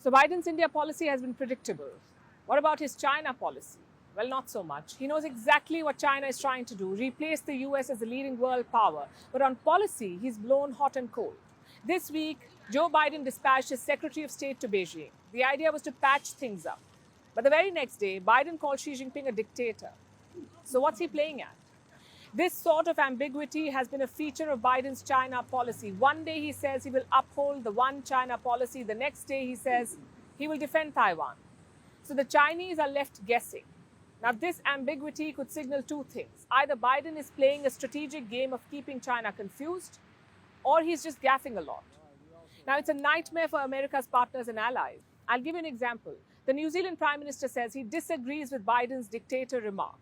So Biden's India policy has been predictable. What about his China policy? Well, not so much. He knows exactly what China is trying to do, replace the US as the leading world power. But on policy, he's blown hot and cold. This week, Joe Biden dispatched his Secretary of State to Beijing. The idea was to patch things up. But the very next day, Biden called Xi Jinping a dictator. So what's he playing at? This sort of ambiguity has been a feature of Biden's China policy. One day he says he will uphold the one China policy. The next day he says he will defend Taiwan. So the Chinese are left guessing. Now this ambiguity could signal two things. Either Biden is playing a strategic game of keeping China confused, or he's just gaffing a lot. Now it's a nightmare for America's partners and allies. I'll give you an example. The New Zealand Prime Minister says he disagrees with Biden's dictator remark.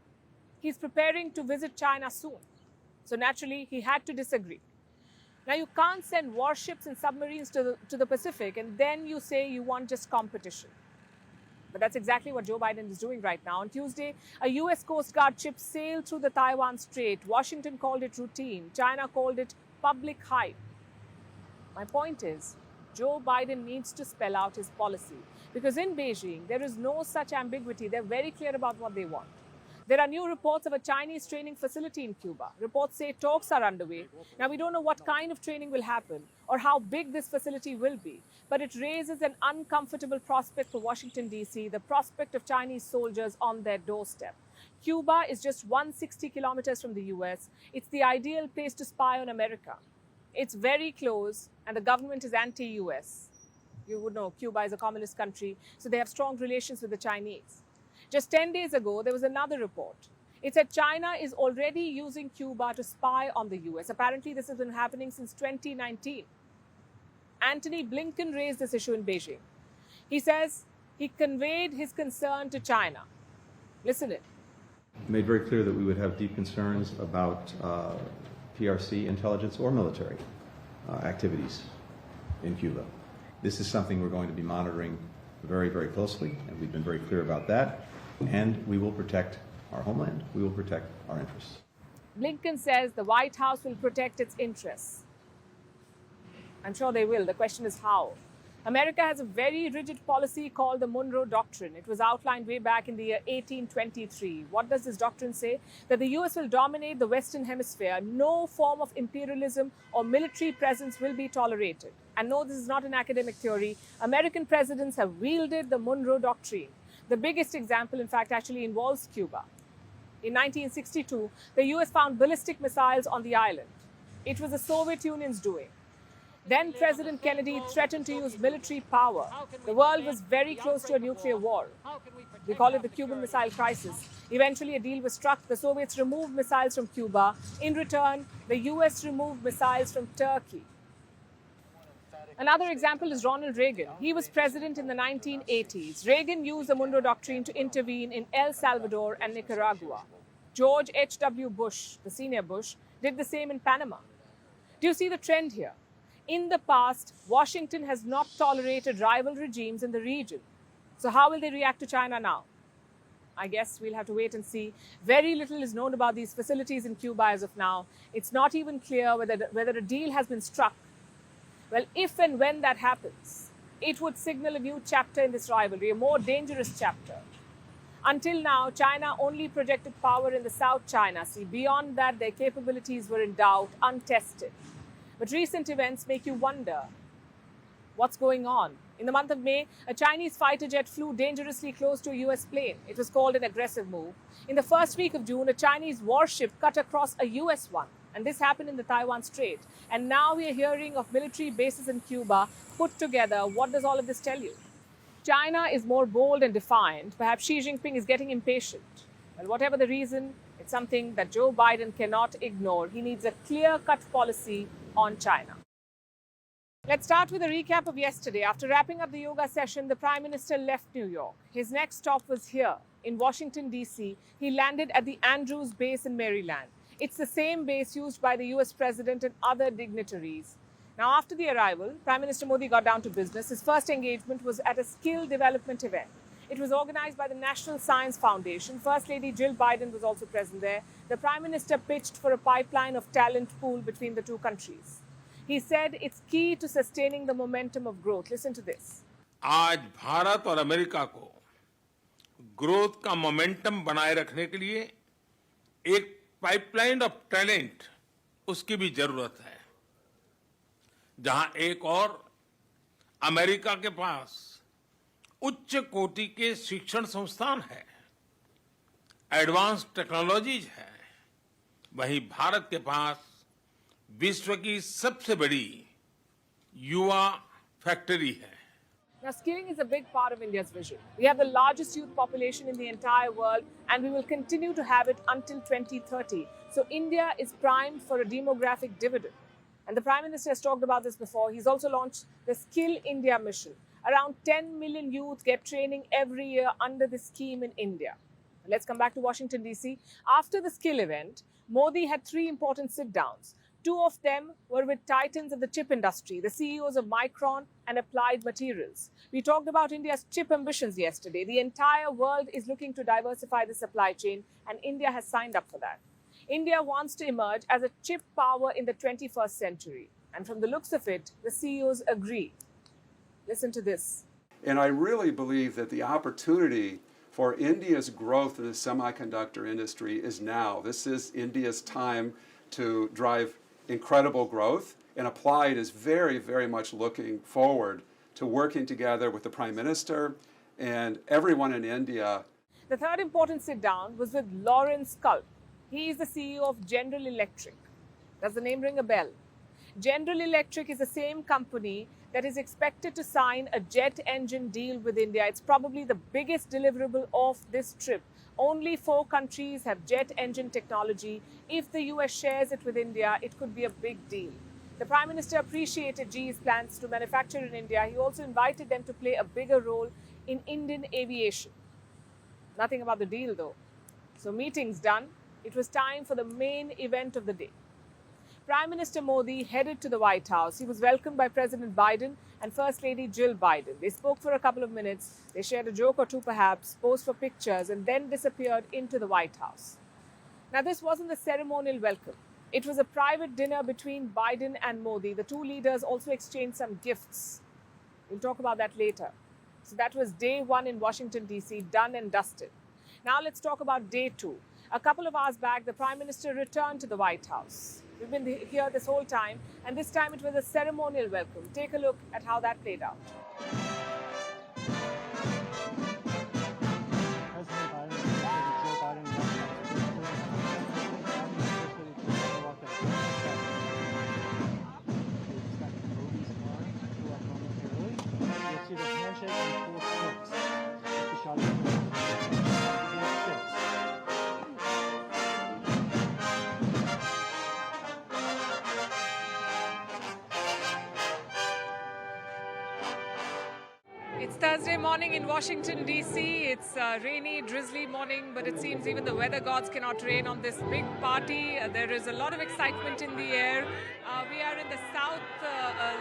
He's preparing to visit China soon. So naturally, he had to disagree. Now, you can't send warships and submarines to the Pacific and then you say you want just competition. But that's exactly what Joe Biden is doing right now. On Tuesday, a US Coast Guard ship sailed through the Taiwan Strait. Washington called it routine. China called it public hype. My point is, Joe Biden needs to spell out his policy. Because in Beijing, there is no such ambiguity. They're very clear about what they want. There are new reports of a Chinese training facility in Cuba. Reports say talks are underway. Now, we don't know what kind of training will happen or how big this facility will be, but it raises an uncomfortable prospect for Washington, D.C., the prospect of Chinese soldiers on their doorstep. Cuba is just 160 kilometers from the U.S. It's the ideal place to spy on America. It's very close, and the government is anti-U.S. You would know Cuba is a communist country, so they have strong relations with the Chinese. Just 10 days ago, there was another report. It said China is already using Cuba to spy on the US. Apparently, this has been happening since 2019. Antony Blinken raised this issue in Beijing. He says he conveyed his concern to China. Listen in. Made very clear that we would have deep concerns about PRC intelligence or military activities in Cuba. This is something we're going to be monitoring very, very closely, and we've been very clear about that. And we will protect our homeland. We will protect our interests. Blinken says the White House will protect its interests. I'm sure they will. The question is how. America has a very rigid policy called the Monroe Doctrine. It was outlined way back in the year 1823. What does this doctrine say? That the US will dominate the Western Hemisphere. No form of imperialism or military presence will be tolerated. And no, this is not an academic theory. American presidents have wielded the Monroe Doctrine. The biggest example, in fact, actually involves Cuba. In 1962, the US found ballistic missiles on the island. It was the Soviet Union's doing. Then President Kennedy threatened to use military power. The world was very close to a nuclear war. We call it the Cuban Missile Crisis. Eventually, a deal was struck. The Soviets removed missiles from Cuba. In return, the US removed missiles from Turkey. Another example is Ronald Reagan. He was president in the 1980s. Reagan used the Monroe Doctrine to intervene in El Salvador and Nicaragua. George H.W. Bush, the senior Bush, did the same in Panama. Do you see the trend here? In the past, Washington has not tolerated rival regimes in the region. So how will they react to China now? I guess we'll have to wait and see. Very little is known about these facilities in Cuba as of now. It's not even clear whether a deal has been struck. Well, if and when that happens, it would signal a new chapter in this rivalry, a more dangerous chapter. Until now, China only projected power in the South China Sea. Beyond that, their capabilities were in doubt, untested. But recent events make you wonder what's going on. In the month of May, a Chinese fighter jet flew dangerously close to a US plane. It was called an aggressive move. In the first week of June, a Chinese warship cut across a US one. And this happened in the Taiwan Strait. And now we are hearing of military bases in Cuba put together. What does all of this tell you? China is more bold and defiant. Perhaps Xi Jinping is getting impatient. Well, whatever the reason, it's something that Joe Biden cannot ignore. He needs a clear-cut policy on China. Let's start with a recap of yesterday. After wrapping up the yoga session, the Prime Minister left New York. His next stop was here in Washington, D.C. He landed at the Andrews base in Maryland. It's the same base used by the US President and other dignitaries. Now, after the arrival, Prime Minister Modi got down to business. His first engagement was at a skill development event. It was organized by the National Science Foundation. First Lady Jill Biden was also present there. The Prime Minister pitched for a pipeline of talent pool between the two countries. He said it's key to sustaining the momentum of growth. Listen to this. आज भारत और America को growth का momentum बनाए रखने के लिए एक pipeline of talent उसकी भी जरूरत है। जहां एक और अमेरिका के पास उच्च कोटि के शिक्षण संस्थान है, एडवांस टेक्नोलॉजीज है, वहीं भारत के पास विश्व की सबसे बड़ी युवा फैक्ट्री है। Now, skilling is a big part of India's vision. We have the largest youth population in the entire world, and we will continue to have it until 2030. So, India is primed for a demographic dividend. And the Prime Minister has talked about this before. He's also launched the Skill India mission. Around 10 million youth get training every year under this scheme in India. Let's come back to Washington, D.C. After the skill event, Modi had 3 important sit-downs. 2 of them were with titans of the chip industry, the CEOs of Micron and Applied Materials. We talked about India's chip ambitions yesterday. The entire world is looking to diversify the supply chain, and India has signed up for that. India wants to emerge as a chip power in the 21st century. And from the looks of it, the CEOs agree. Listen to this. And I really believe that the opportunity for India's growth in the semiconductor industry is now. This is India's time to drive incredible growth, and Applied is very, very much looking forward to working together with the Prime Minister and everyone in India. The third important sit-down was with Lawrence Culp. He is the CEO of General Electric. Does the name ring a bell? General Electric is the same company that is expected to sign a jet engine deal with India. It's probably the biggest deliverable of this trip. Only 4 countries have jet engine technology. If the US shares it with India, it could be a big deal. The Prime Minister appreciated GE's plans to manufacture in India. He also invited them to play a bigger role in Indian aviation. Nothing about the deal though. So meetings done. It was time for the main event of the day. Prime Minister Modi headed to the White House. He was welcomed by President Biden and First Lady Jill Biden. They spoke for a couple of minutes. They shared a joke or two perhaps, posed for pictures, and then disappeared into the White House. Now, this wasn't the ceremonial welcome. It was a private dinner between Biden and Modi. The 2 leaders also exchanged some gifts. We'll talk about that later. So that was day 1 in Washington, D.C., done and dusted. Now let's talk about day 2. A couple of hours back, the Prime Minister returned to the White House. We've been here this whole time, and this time it was a ceremonial welcome. Take a look at how that played out. It's Thursday morning in Washington, D.C. It's a rainy, drizzly morning, but it seems even the weather gods cannot rain on this big party. There is a lot of excitement in the air. We are in the south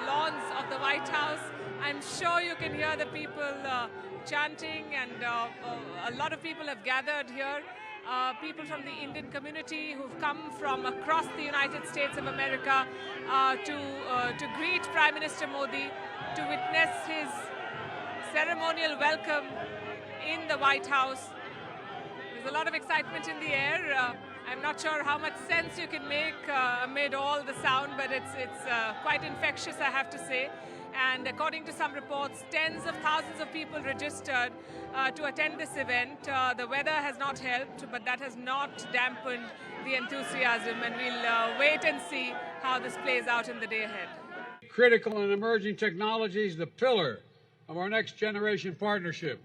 lawns of the White House. I'm sure you can hear the people chanting, and a lot of people have gathered here. People from the Indian community who've come from across the United States of America to greet Prime Minister Modi, to witness his ceremonial welcome in the White House. There's a lot of excitement in the air. I'm not sure how much sense you can make amid all the sound, but it's quite infectious, I have to say. And according to some reports, tens of thousands of people registered to attend this event. The weather has not helped, but that has not dampened the enthusiasm, and we'll wait and see how this plays out in the day ahead. Critical and emerging technologies, the pillar of our next generation partnership,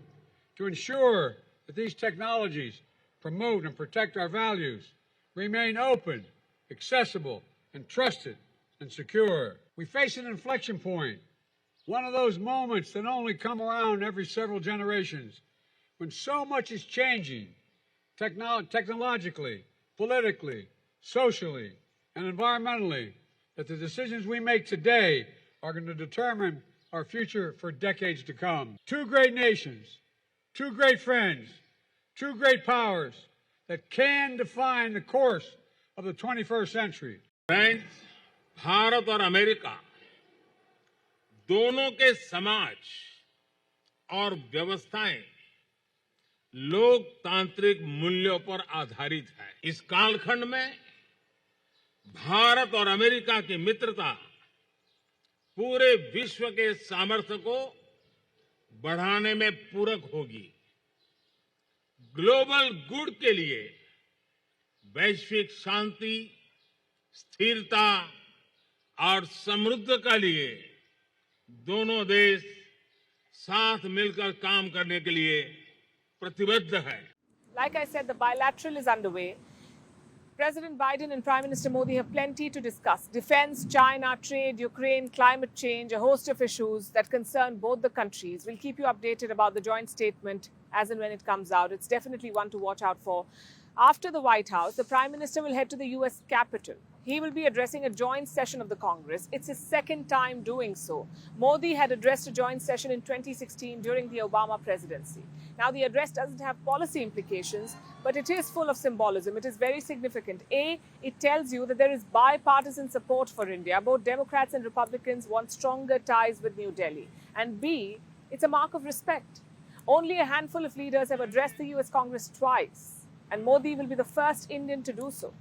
to ensure that these technologies promote and protect our values, remain open, accessible, and trusted and secure. We face an inflection point, one of those moments that only come around every several generations, when so much is changing technologically, politically, socially, and environmentally, that the decisions we make today are going to determine our future for decades to come. 2 great nations, 2 great friends, 2 great powers that can define the course of the 21st century. Friends, Bharat और America दोनों के समाज और व्यवस्थाएं लोकतांत्रिक मूल्यों पर आधारित है। इस कालखंड में भारत और अमेरिका की मित्रता पूरे विश्व के सामर्थ्य को बढ़ाने में पूरक होगी। ग्लोबल गुड के लिए वैश्विक शांति, स्थिरता और समृद्धि के लिए दोनों देश साथ मिलकर काम करने के लिए प्रतिबद्ध है। Like I said, the bilateral is underway. President Biden and Prime Minister Modi have plenty to discuss. Defense, China, trade, Ukraine, climate change, a host of issues that concern both the countries. We'll keep you updated about the joint statement as and when it comes out. It's definitely one to watch out for. After the White House, the Prime Minister will head to the US Capitol. He will be addressing a joint session of the Congress. It's his second time doing so. Modi had addressed a joint session in 2016 during the Obama presidency. Now, the address doesn't have policy implications, but it is full of symbolism. It is very significant. A, it tells you that there is bipartisan support for India. Both Democrats and Republicans want stronger ties with New Delhi. And B, it's a mark of respect. Only a handful of leaders have addressed the US Congress twice, and Modi will be the first Indian to do so.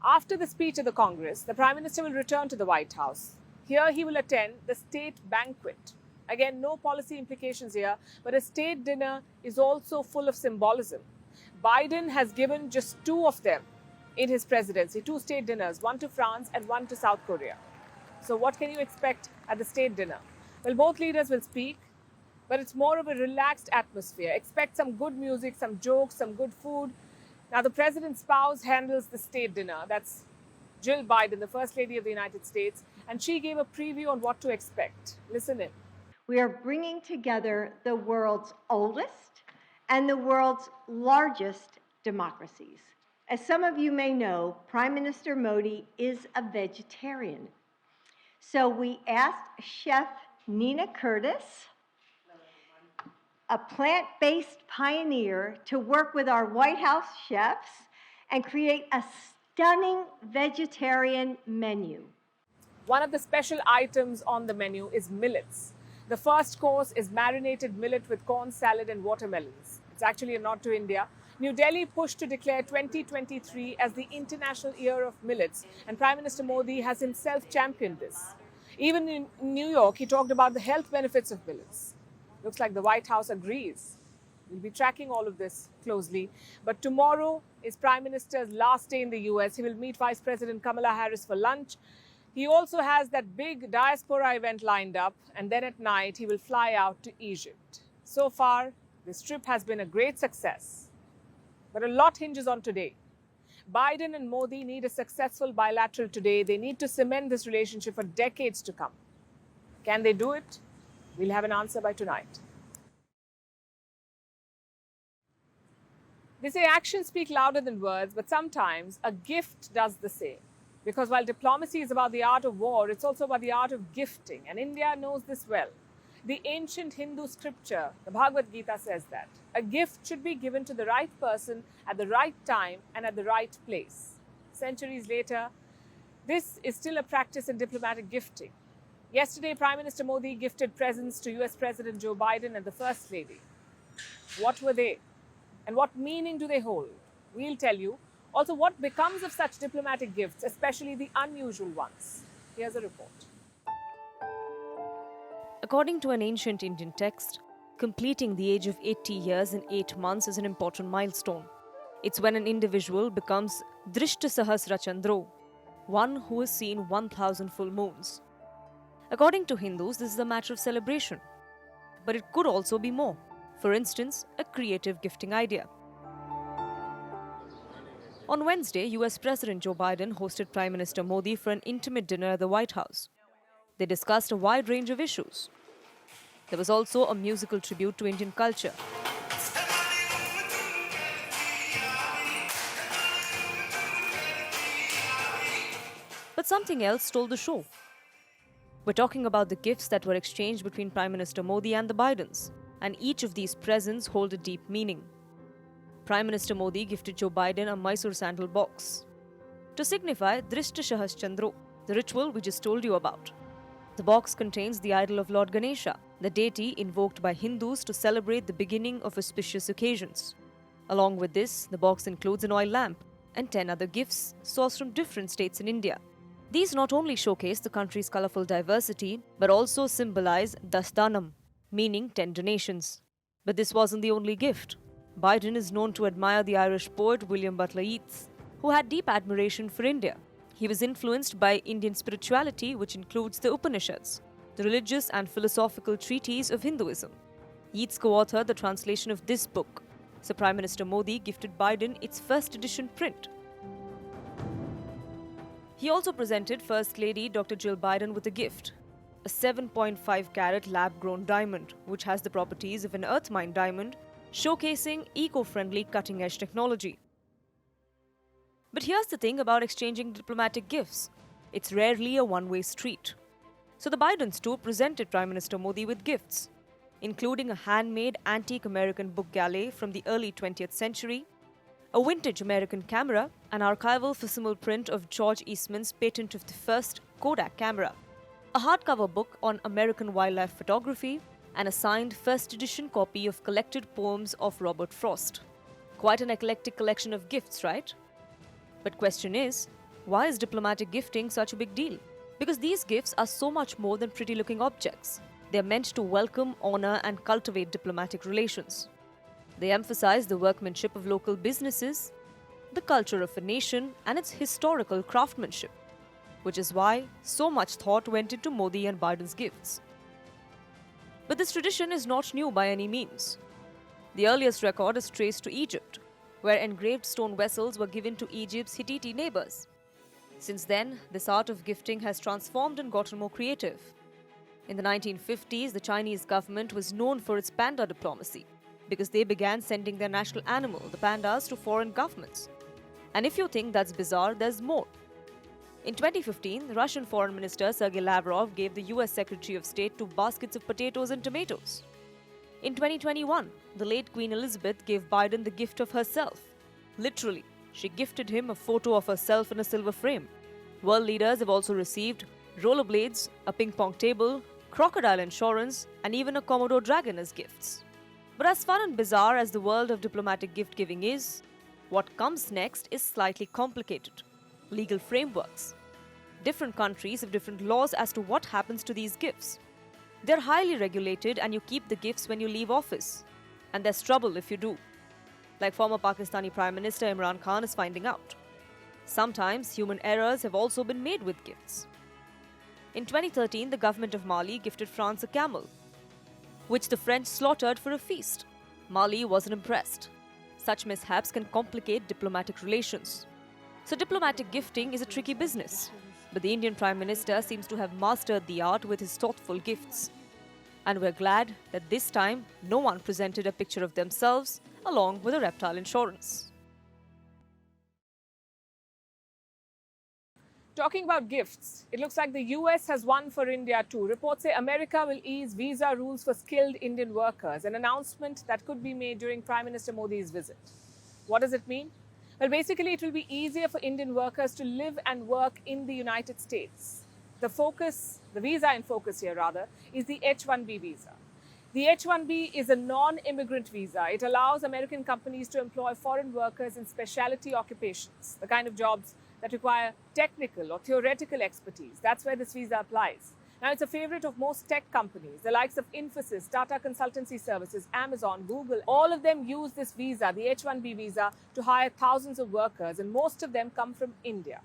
After the speech of the Congress, the Prime Minister will return to the White House. Here he will attend the state banquet. Again, no policy implications here, but a state dinner is also full of symbolism. Biden has given just 2 of them in his presidency, 2 state dinners, one to France and one to South Korea. So what can you expect at the state dinner? Well, both leaders will speak, but it's more of a relaxed atmosphere. Expect some good music, some jokes, some good food. Now, the president's spouse handles the state dinner. That's Jill Biden, the First Lady of the United States, and she gave a preview on what to expect. Listen in. We are bringing together the world's oldest and the world's largest democracies. As some of you may know, Prime Minister Modi is a vegetarian. So we asked Chef Nina Curtis, a plant-based pioneer, to work with our White House chefs and create a stunning vegetarian menu. One of the special items on the menu is millets. The first course is marinated millet with corn salad and watermelons. It's actually a nod to India. New Delhi pushed to declare 2023 as the International Year of Millets, and Prime Minister Modi has himself championed this. Even in New York, he talked about the health benefits of millets. Looks like the White House agrees. We'll be tracking all of this closely. But tomorrow is Prime Minister's last day in the US. He will meet Vice President Kamala Harris for lunch. He also has that big diaspora event lined up, and then at night he will fly out to Egypt. So far, this trip has been a great success. But a lot hinges on today. Biden and Modi need a successful bilateral today. They need to cement this relationship for decades to come. Can they do it? We'll have an answer by tonight. They say actions speak louder than words, but sometimes a gift does the same. Because while diplomacy is about the art of war, it's also about the art of gifting, and India knows this well. The ancient Hindu scripture, the Bhagavad Gita, says that a gift should be given to the right person at the right time and at the right place. Centuries later, this is still a practice in diplomatic gifting. Yesterday, Prime Minister Modi gifted presents to US President Joe Biden and the First Lady. What were they? And what meaning do they hold? We'll tell you. Also, what becomes of such diplomatic gifts, especially the unusual ones? Here's a report. According to an ancient Indian text, completing the age of 80 years in 8 months is an important milestone. It's when an individual becomes Drishta Sahasra Chandro, one who has seen 1,000 full moons. According to Hindus, this is a matter of celebration. But it could also be more. For instance, a creative gifting idea. On Wednesday, US President Joe Biden hosted Prime Minister Modi for an intimate dinner at the White House. They discussed a wide range of issues. There was also a musical tribute to Indian culture. But something else stole the show. We're talking about the gifts that were exchanged between Prime Minister Modi and the Bidens, and each of these presents hold a deep meaning. Prime Minister Modi gifted Joe Biden a Mysore sandal box to signify Drishta Sahas Chandro, the ritual we just told you about. The box contains the idol of Lord Ganesha, the deity invoked by Hindus to celebrate the beginning of auspicious occasions. Along with this, the box includes an oil lamp and 10 other gifts sourced from different states in India. These not only showcase the country's colorful diversity, but also symbolize Dastanam, meaning 10 donations. But this wasn't the only gift. Biden is known to admire the Irish poet William Butler Yeats, who had deep admiration for India. He was influenced by Indian spirituality, which includes the Upanishads, the religious and philosophical treatises of Hinduism. Yeats co-authored the translation of this book, so Prime Minister Modi gifted Biden its first edition print. He also presented First Lady Dr. Jill Biden with a gift, a 7.5 carat lab-grown diamond, which has the properties of an earth-mined diamond, showcasing eco-friendly cutting-edge technology. But here's the thing about exchanging diplomatic gifts. It's rarely a one-way street. So the Bidens too presented Prime Minister Modi with gifts, including a handmade antique American book galley from the early 20th century, a vintage American camera, an archival facsimile print of George Eastman's patent of the first Kodak camera, a hardcover book on American wildlife photography, and a signed first edition copy of collected poems of Robert Frost. Quite an eclectic collection of gifts, right? But question is, why is diplomatic gifting such a big deal? Because these gifts are so much more than pretty-looking objects. They are meant to welcome, honor, and cultivate diplomatic relations. They emphasize the workmanship of local businesses, the culture of a nation, and its historical craftsmanship, which is why so much thought went into Modi and Biden's gifts. But this tradition is not new by any means. The earliest record is traced to Egypt, where engraved stone vessels were given to Egypt's Hittite neighbors. Since then, this art of gifting has transformed and gotten more creative. In the 1950s, the Chinese government was known for its panda diplomacy because they began sending their national animal, the pandas, to foreign governments. And if you think that's bizarre, there's more. In 2015, the Russian Foreign Minister Sergei Lavrov gave the US Secretary of State 2 baskets of potatoes and tomatoes. In 2021, the late Queen Elizabeth gave Biden the gift of herself. Literally, she gifted him a photo of herself in a silver frame. World leaders have also received rollerblades, a ping-pong table, crocodile insurance, and even a Komodo dragon as gifts. But as fun and bizarre as the world of diplomatic gift-giving is, what comes next is slightly complicated. Legal frameworks. Different countries have different laws as to what happens to these gifts. They're highly regulated and you keep the gifts when you leave office. And there's trouble if you do. Like former Pakistani Prime Minister Imran Khan is finding out. Sometimes human errors have also been made with gifts. In 2013, the government of Mali gifted France a camel, which the French slaughtered for a feast. Mali wasn't impressed. Such mishaps can complicate diplomatic relations. So diplomatic gifting is a tricky business. But the Indian Prime Minister seems to have mastered the art with his thoughtful gifts. And we're glad that this time, no one presented a picture of themselves along with a reptile insurance. Talking about gifts, it looks like the US has one for India too. Reports say America will ease visa rules for skilled Indian workers, an announcement that could be made during Prime Minister Modi's visit. What does it mean? Well, basically, it will be easier for Indian workers to live and work in the United States. The visa in focus here rather, is the H-1B visa. The H-1B is a non-immigrant visa. It allows American companies to employ foreign workers in specialty occupations, the kind of jobs that require technical or theoretical expertise. That's where this visa applies. Now, it's a favorite of most tech companies, the likes of Infosys, Tata Consultancy Services, Amazon, Google. All of them use this visa, the H-1B visa, to hire thousands of workers, and most of them come from India.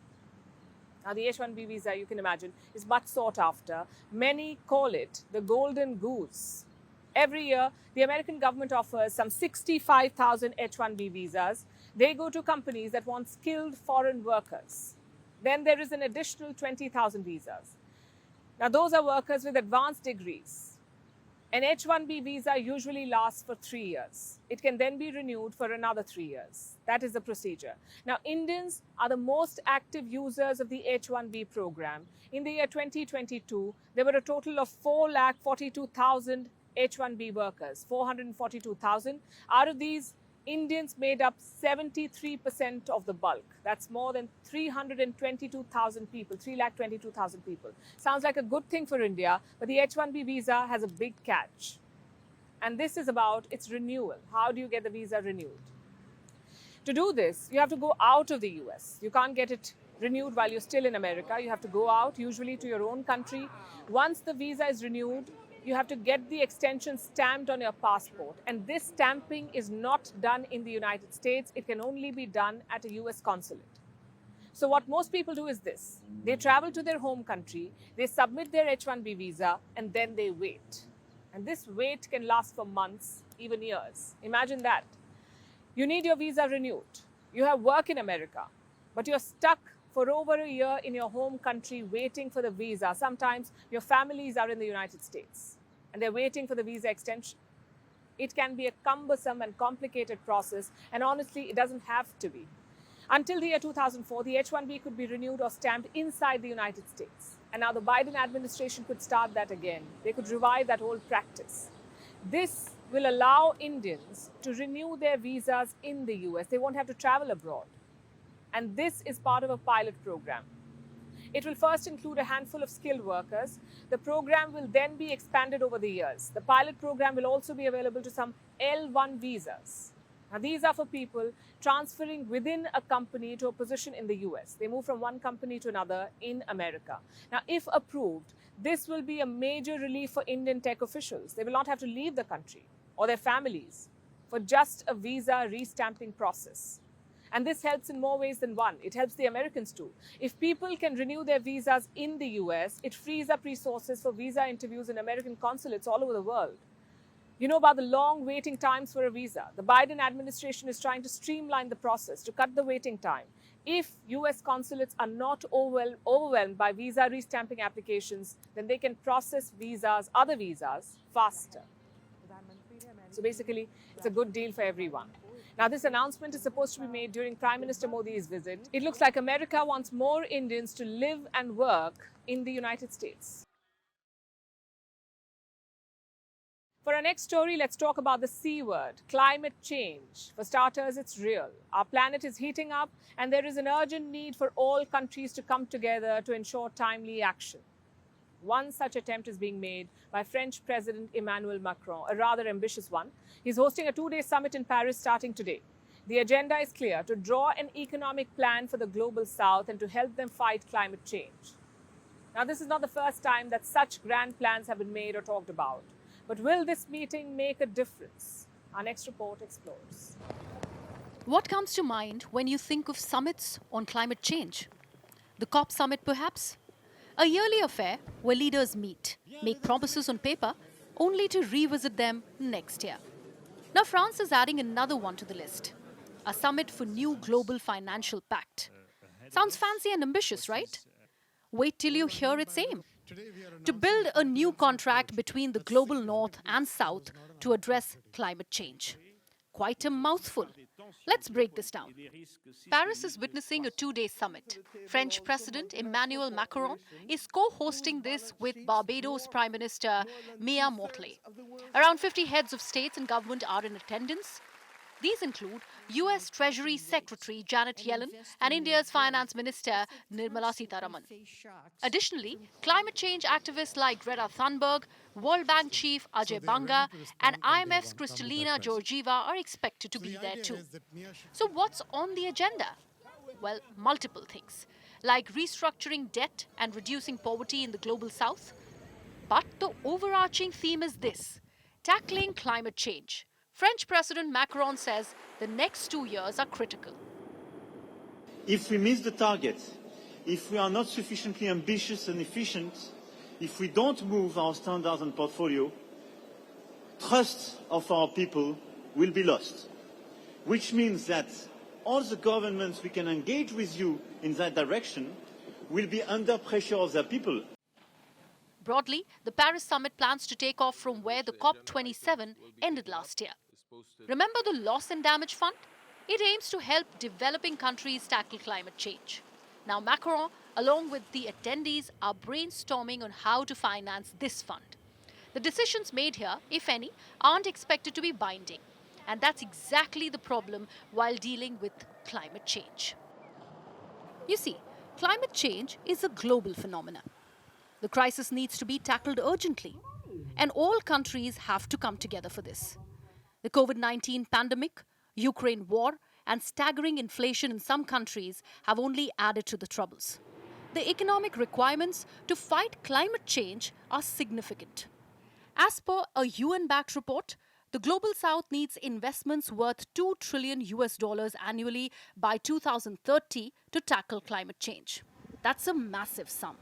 Now, the H-1B visa, you can imagine, is much sought after. Many call it the golden goose. Every year, the American government offers some 65,000 H-1B visas. They go to companies that want skilled foreign workers. Then there is an additional 20,000 visas. Now, those are workers with advanced degrees. An H-1B visa usually lasts for 3 years. It can then be renewed for another 3 years. That is the procedure. Now, Indians are the most active users of the H-1B program. In the year 2022, there were a total of 4,42,000 H-1B workers, 442,000. Out of these, Indians made up 73% of the bulk. That's more than 322,000 people, 322,000 people. Sounds like a good thing for India, but the H-1B visa has a big catch. And this is about its renewal. How do you get the visa renewed? To do this, you have to go out of the US. You can't get it renewed while you're still in America. You have to go out, usually to your own country. Once the visa is renewed, you have to get the extension stamped on your passport. And this stamping is not done in the United States. It can only be done at a US consulate. So what most people do is this. They travel to their home country, they submit their H-1B visa, and then they wait. And this wait can last for months, even years. Imagine that. You need your visa renewed. You have work in America, but you're stuck for over a year in your home country waiting for the visa. Sometimes your families are in the United States and they're waiting for the visa extension. It can be a cumbersome and complicated process, and honestly, it doesn't have to be. Until the year 2004, the H-1B could be renewed or stamped inside the United States. And now the Biden administration could start that again. They could revive that old practice. This will allow Indians to renew their visas in the US. They won't have to travel abroad. And this is part of a pilot program. It will first include a handful of skilled workers. The program will then be expanded over the years. The pilot program will also be available to some L1 visas. Now, these are for people transferring within a company to a position in the US. They move from one company to another in America. Now, if approved, this will be a major relief for Indian tech officials. They will not have to leave the country or their families for just a visa restamping process. And this helps in more ways than one. It helps the Americans too. If people can renew their visas in the US, it frees up resources for visa interviews in American consulates all over the world. You know about the long waiting times for a visa. The Biden administration is trying to streamline the process to cut the waiting time. If US consulates are not overwhelmed by visa restamping applications, then they can process visas, other visas, faster. So basically, it's a good deal for everyone. Now, this announcement is supposed to be made during Prime Minister Modi's visit. It looks like America wants more Indians to live and work in the United States. For our next story, let's talk about the C word, climate change. For starters, it's real. Our planet is heating up, and there is an urgent need for all countries to come together to ensure timely action. One such attempt is being made by French President Emmanuel Macron, a rather ambitious one. He's hosting a two-day summit in Paris starting today. The agenda is clear: to draw an economic plan for the global south and to help them fight climate change. Now, this is not the first time that such grand plans have been made or talked about. But will this meeting make a difference? Our next report explores. What comes to mind when you think of summits on climate change? The COP summit, perhaps? A yearly affair where leaders meet, make promises on paper, only to revisit them next year. Now France is adding another one to the list, a summit for new global financial pact. Sounds fancy and ambitious, right? Wait till you hear its aim. To build a new contract between the global north and south to address climate change. Quite a mouthful. Let's break this down. Paris is witnessing a two-day summit. French President Emmanuel Macron is co-hosting this with Barbados Prime Minister Mia Mottley. Around 50 heads of states and government are in attendance. These include US Treasury Secretary Janet Yellen and India's Finance Minister Nirmala Sitharaman. Additionally, climate change activists like Greta Thunberg, World Bank Chief Ajay Banga, and IMF's Kristalina Georgieva are expected to be there too. So what's on the agenda? Well, multiple things, like restructuring debt and reducing poverty in the global south. But the overarching theme is this: tackling climate change. French President Macron says the next 2 years are critical. If we miss the target, if we are not sufficiently ambitious and efficient, if we don't move our standards and portfolio, trust of our people will be lost. Which means that all the governments we can engage with you in that direction will be under pressure of their people. Broadly, the Paris summit plans to take off from where the COP27 ended last year. Remember the Loss and Damage Fund? It aims to help developing countries tackle climate change. Now Macron, along with the attendees, are brainstorming on how to finance this fund. The decisions made here, if any, aren't expected to be binding. And that's exactly the problem while dealing with climate change. You see, climate change is a global phenomenon. The crisis needs to be tackled urgently, and all countries have to come together for this. The COVID-19 pandemic, Ukraine war, and staggering inflation in some countries have only added to the troubles. The economic requirements to fight climate change are significant. As per a UN-backed report, the Global South needs investments worth $2 trillion annually by 2030 to tackle climate change. That's a massive sum.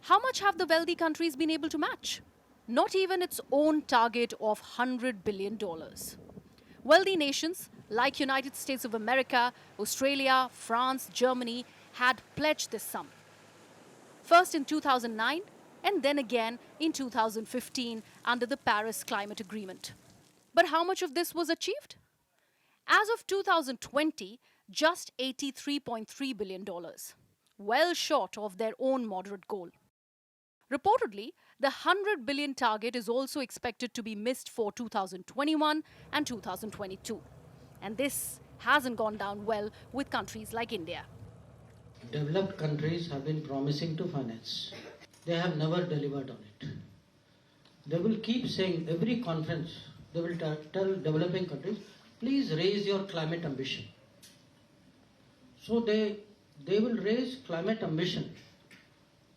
How much have the wealthy countries been able to match? Not even its own target of $100 billion. Wealthy nations like United States of America, Australia, France, Germany had pledged this sum. First in 2009 and then again in 2015 under the Paris Climate Agreement. But how much of this was achieved? As of 2020, just $83.3 billion, well short of their own moderate goal. Reportedly, the $100 billion target is also expected to be missed for 2021 and 2022. And this hasn't gone down well with countries like India. Developed countries have been promising to finance. They have never delivered on it. They will keep saying, every conference, they will tell developing countries, please raise your climate ambition. So they will raise climate ambition.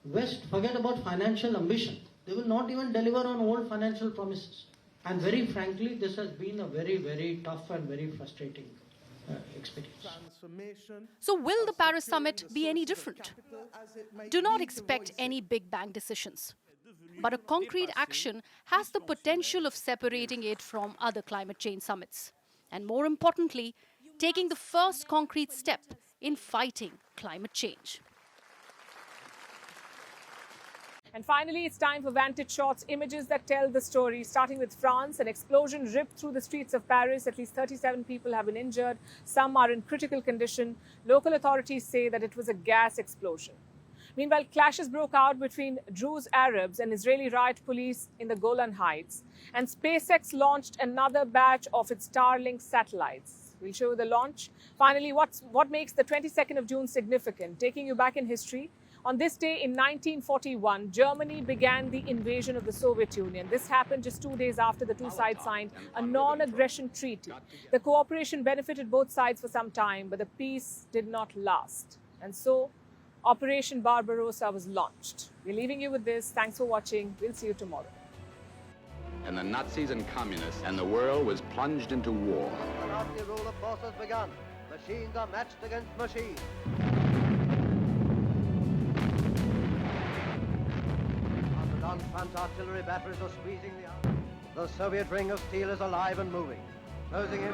West, forget about financial ambition. They will not even deliver on old financial promises. And very frankly, this has been a very, very tough and very frustrating experience. So will the Paris summit be any different? Do not expect any big bang decisions. But a concrete action has the potential of separating it from other climate change summits. And more importantly, taking the first concrete step in fighting climate change. And finally, it's time for Vantage Shots, images that tell the story. Starting with France, an explosion ripped through the streets of Paris. At least 37 people have been injured. Some are in critical condition. Local authorities say that it was a gas explosion. Meanwhile, clashes broke out between Druze Arabs and Israeli riot police in the Golan Heights. And SpaceX launched another batch of its Starlink satellites. We'll show you the launch. Finally, what makes the 22nd of June significant? Taking you back in history. On this day in 1941, Germany began the invasion of the Soviet Union. This happened just 2 days after the two sides signed a non-aggression treaty. The cooperation benefited both sides for some time, but the peace did not last. And so, Operation Barbarossa was launched. We're leaving you with this. Thanks for watching. We'll see you tomorrow. And the Nazis and communists, and the world was plunged into war. The Nazi rule of force has begun. Machines are matched against machines. Front artillery batteries are squeezing the arm. The Soviet ring of steel is alive and moving. Closing in.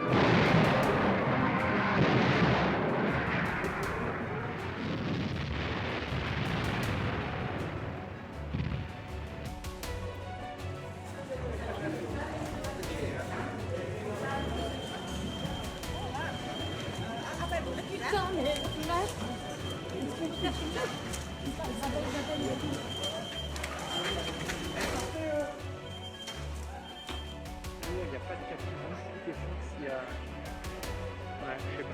Il n'y a pas de capacité fixe, il y a... Ouais, je sais pas.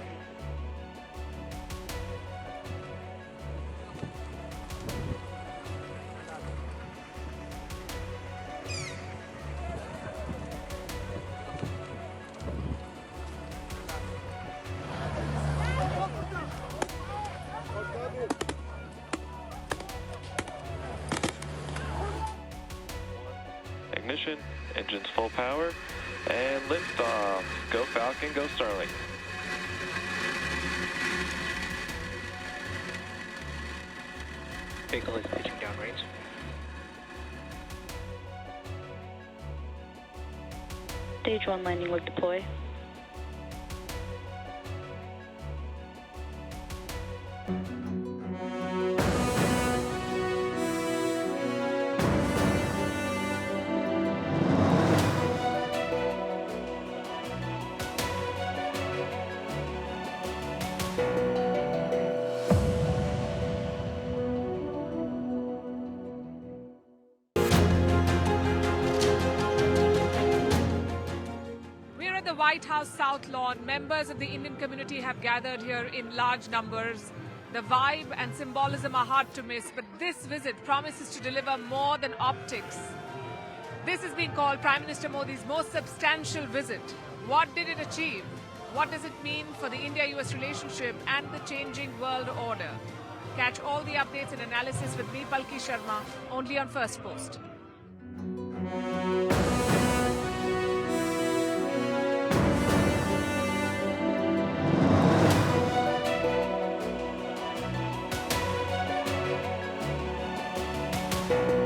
Ignition, engines full power, and liftoff. Go Falcon, go Starlink. Vehicle is pitching downrange. Stage 1 landing leg deploy. White House South Lawn, members of the Indian community have gathered here in large numbers. The vibe and symbolism are hard to miss, but this visit promises to deliver more than optics. This is being called Prime Minister Modi's most substantial visit. What did it achieve? What does it mean for the India-US relationship and the changing world order? Catch all the updates and analysis with me, Palki Sharma, only on Firstpost. Thank you.